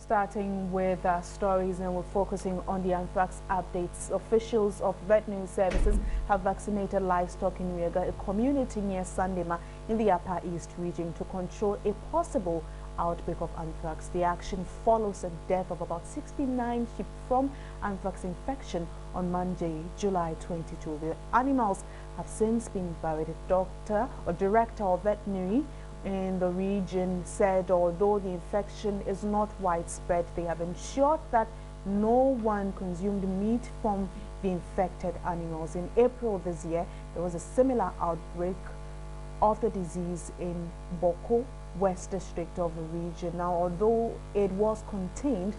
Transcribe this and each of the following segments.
starting with stories, and we're focusing on the anthrax updates. Officials of veterinary services have vaccinated livestock in Wega, a community near Sandema in the Upper East region, to control a possible outbreak of anthrax. The action follows the death of about 69 sheep from anthrax infection on Monday, July 22. The animals have since been buried. A director of veterinary in the region said although the infection is not widespread, they have ensured that no one consumed meat from the infected animals. In April this year, there was a similar outbreak of the disease in Boko, West District of the region. Now, although it was contained,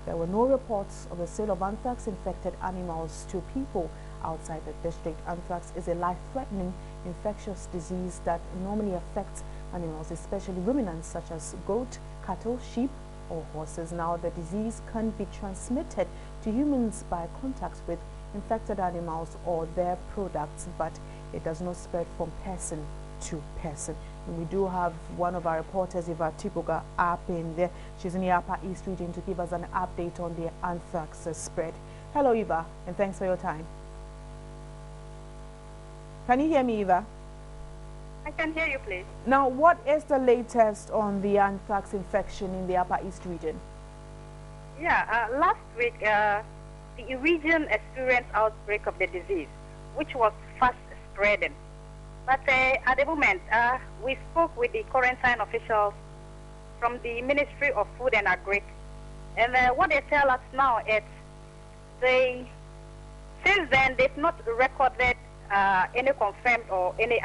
there were no reports of the sale of anthrax-infected animals to people outside the district. Anthrax is a life-threatening infectious disease that normally affects animals, especially ruminants such as goat, cattle, sheep, or horses. Now, the disease can be transmitted to humans by contact with infected animals or their products, but it does not spread from person to person. And we do have one of our reporters, Eva Tipoga, up in there. She's in the Upper East region to give us an update on the anthrax spread. Hello, Eva, and thanks for your time. Can you hear me, Eva? I can hear you, please. Now, what is the latest on the anthrax infection in the Upper East region? Yeah, last week, the region experienced outbreak of the disease, which was fast spreading. But at the moment, we spoke with the quarantine officials from the Ministry of Food and Agri, and what they tell us now is since then they've not recorded any confirmed or any.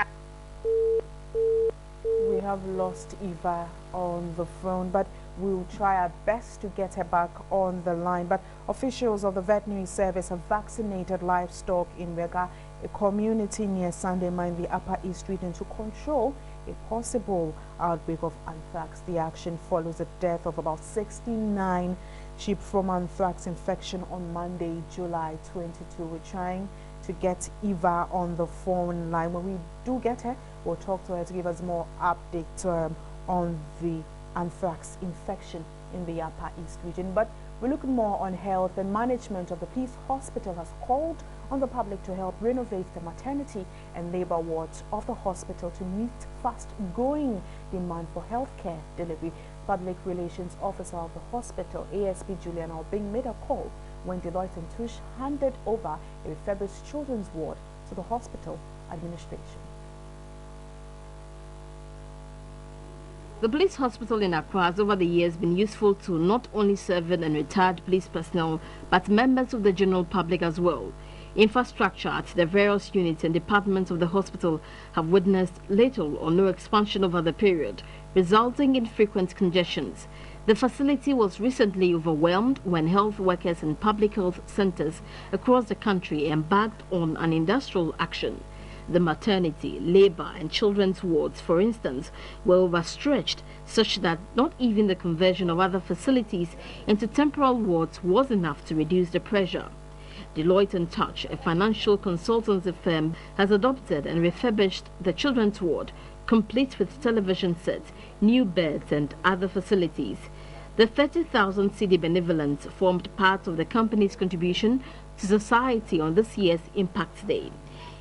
We have lost Eva on the phone, but we'll try our best to get her back on the line. But officials of the veterinary service have vaccinated livestock in Wega, a community near Sandema in the Upper East region, to control a possible outbreak of anthrax. The action follows the death of about 69 sheep from anthrax infection on Monday, July 22. We're trying to get Eva on the phone line. When we do get her, we'll talk to her to give us more update on the anthrax infection in the Upper East region. But we're looking more on health, and management of the police hospital has called on the public to help renovate the maternity and labor wards of the hospital to meet fast-growing demand for healthcare delivery. Public Relations Officer of the hospital, ASP Julian Albing, made a call when Deloitte & Touche handed over a refurbished children's ward to the hospital administration. The police hospital in Accra has over the years been useful to not only serving and retired police personnel, but members of the general public as well. Infrastructure at the various units and departments of the hospital have witnessed little or no expansion over the period, resulting in frequent congestions. The facility was recently overwhelmed when health workers in public health centers across the country embarked on an industrial action. The maternity, labor and children's wards, for instance, were overstretched such that not even the conversion of other facilities into temporal wards was enough to reduce the pressure. Deloitte & Touche, a financial consultancy firm, has adopted and refurbished the children's ward, complete with television sets, new beds and other facilities. The 30,000 cedi benevolence formed part of the company's contribution to society on this year's Impact Day.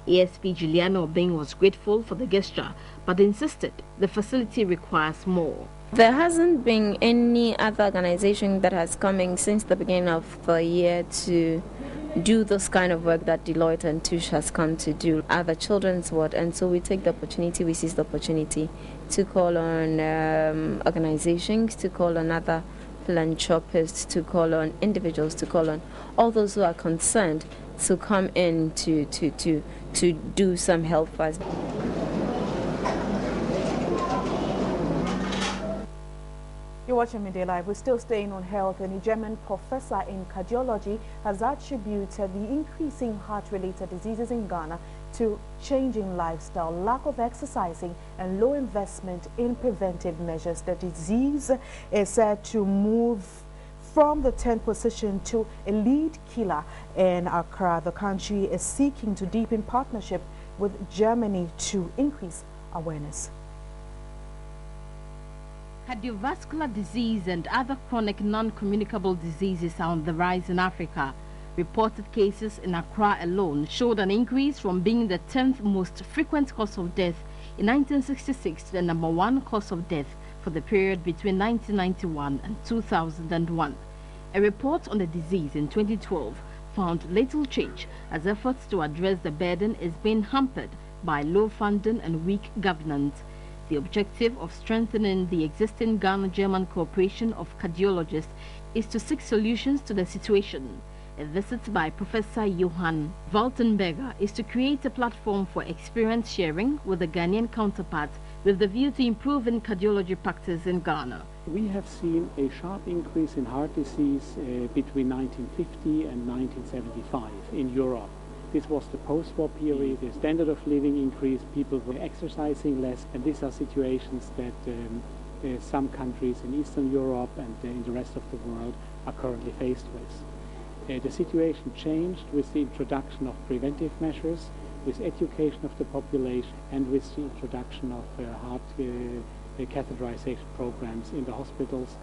ASP Juliana Obeng was grateful for the gesture, but insisted the facility requires more. There hasn't been any other organization that has come in since the beginning of the year to do this kind of work that Deloitte & Touche has come to do at the children's ward, and so we take the opportunity, we seize the opportunity to call on organizations, to call on other philanthropists, to call on individuals, to call on all those who are concerned to come in to do some help for us. You're watching Midday Live. We're still staying on health, and a German professor in cardiology has attributed the increasing heart-related diseases in Ghana to changing lifestyle, lack of exercising, and low investment in preventive measures. The disease is said to move from the 10th position to a lead killer in Accra. The country is seeking to deepen partnership with Germany to increase awareness. Cardiovascular disease and other chronic non-communicable diseases are on the rise in Africa. Reported cases in Accra alone showed an increase from being the 10th most frequent cause of death in 1966 to the #1 cause of death for the period between 1991 and 2001. A report on the disease in 2012 found little change as efforts to address the burden is being hampered by low funding and weak governance. The objective of strengthening the existing Ghana-German cooperation of cardiologists is to seek solutions to the situation. A visit by Professor Johan Waltenberger is to create a platform for experience sharing with the Ghanaian counterpart with the view to improving cardiology practice in Ghana. We have seen a sharp increase in heart disease between 1950 and 1975 in Europe. This was the post-war period, the standard of living increased, people were exercising less, and these are situations that some countries in Eastern Europe and in the rest of the world are currently faced with. The situation changed with the introduction of preventive measures, with education of the population, and with the introduction of heart catheterization programs in the hospitals.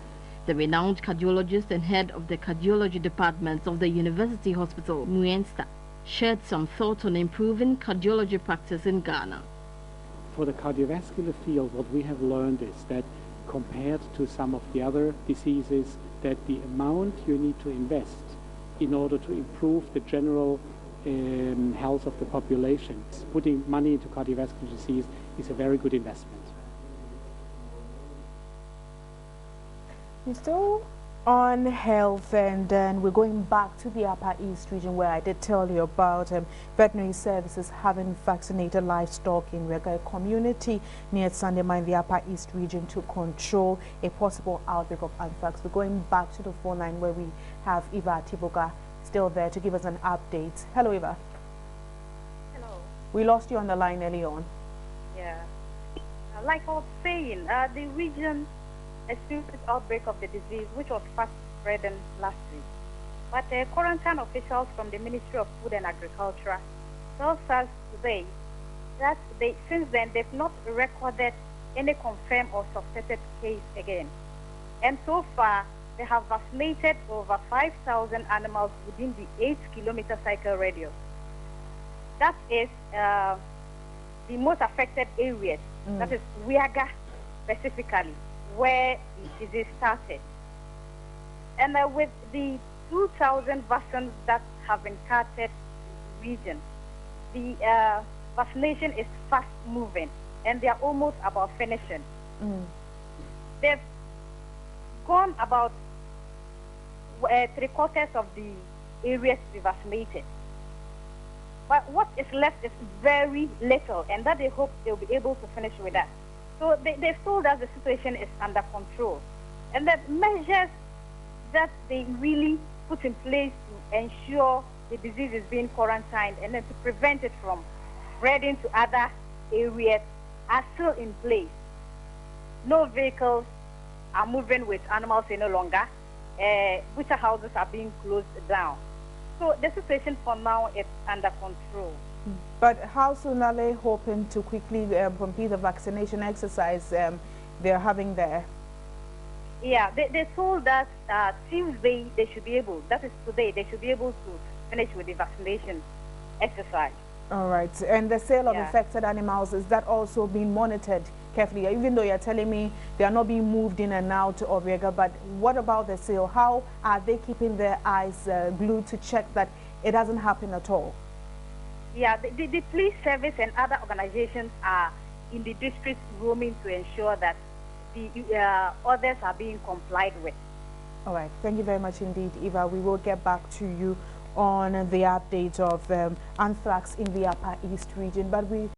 The renowned cardiologist and head of the cardiology department of the University Hospital, Muensta, shared some thought on improving cardiology practice in Ghana. For the cardiovascular field, what we have learned is that compared to some of the other diseases, that the amount you need to invest in order to improve the general health of the population, putting money into cardiovascular disease is a very good investment. We're still on health, and then we're going back to the Upper East region, where I did tell you about veterinary services having vaccinated livestock in Rega, a community near Sandema in the Upper East region, to control a possible outbreak of anthrax. We're going back to the phone line where we have Eva Tiboga still there to give us an update. Hello, Eva. Hello. We lost you on the line early on. Yeah. Like I was saying, the region experienced outbreak of the disease, which was fast spreading last week. But quarantine officials from the Ministry of Food and Agriculture tells us today that since then they've not recorded any confirmed or suspected case again. And so far, they have vaccinated over 5,000 animals within the 8-kilometer cycle radius. That is the most affected areas. That is Wiaga specifically, where the disease started. And with the 2,000 vaccines that have been carted in the region, the vaccination is fast moving, and they are almost about finishing. They've gone about 3/4 of the areas to be vaccinated. But what is left is very little, and that they hope they'll be able to finish with that. So they've told us the situation is under control, and that measures that they really put in place to ensure the disease is being quarantined and then to prevent it from spreading to other areas are still in place. No vehicles are moving with animals any longer. Butcher houses are being closed down. So the situation for now is under control. But how soon are they hoping to quickly complete the vaccination exercise they're having there? Yeah, they told us Tuesday they should be able, that is today, they should be able to finish with the vaccination exercise. All right. And the sale of Yeah. infected animals, is that also being monitored carefully? Even though you're telling me they are not being moved in and out of Rega, but what about the sale? How are they keeping their eyes glued to check that it doesn't happen at all? Yeah, the police service and other organizations are in the district roaming to ensure that the orders are being complied with. All right. Thank you very much indeed, Eva. We will get back to you on the update of anthrax in the Upper East region, but we